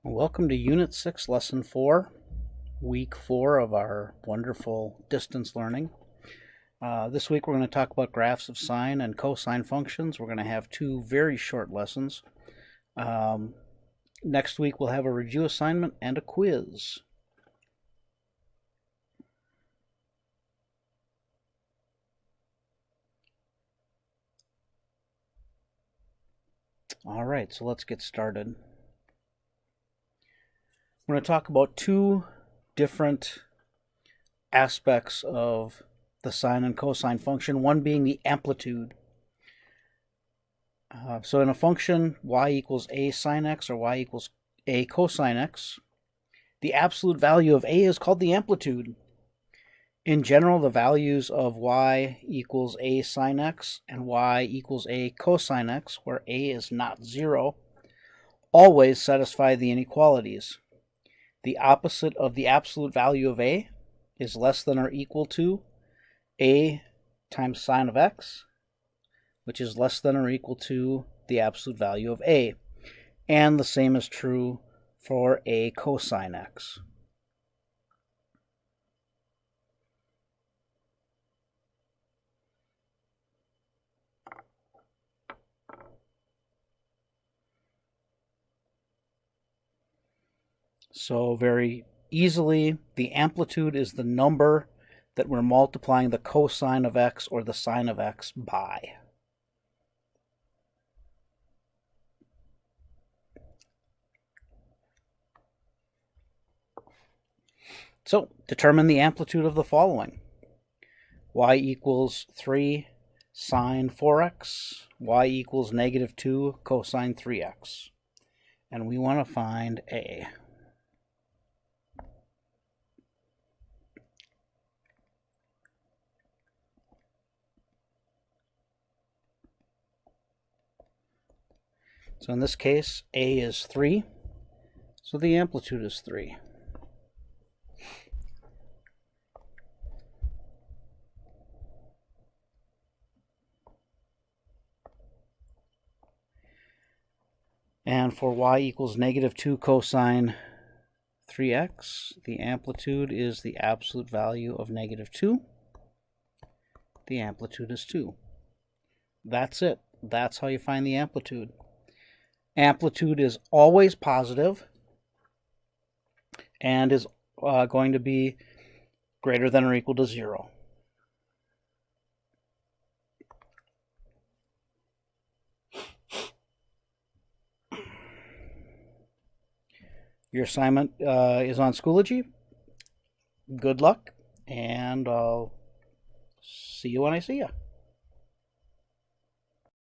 Welcome to Unit 6, Lesson 4, Week 4 of our wonderful distance learning. This week we're going to talk about graphs of sine and cosine functions. We're going to have two very short lessons. Next week we'll have a review assignment and a quiz. All right, so let's get started. We're going to talk about two different aspects of the sine and cosine function, one being the amplitude. So in a function y equals a sine x or y equals a cosine x, the absolute value of a is called the amplitude. In general, the values of y equals a sine x and y equals a cosine x, where a is not 0, always satisfy the inequalities. The opposite of the absolute value of a is less than or equal to a times sine of x, which is less than or equal to the absolute value of a. And the same is true for a cosine x. So very easily, the amplitude is the number that we're multiplying the cosine of x or the sine of x by. So determine the amplitude of the following. Y equals 3 sine 4x, y equals negative 2 cosine 3x. And we want to find a. So in this case, a is 3, so the amplitude is 3. And for y equals negative 2 cosine 3x, the amplitude is the absolute value of negative 2. The amplitude is 2. That's it. That's how you find the amplitude. Amplitude is always positive and is going to be greater than or equal to 0. Your assignment is on Schoology. Good luck, and I'll see you when I see you.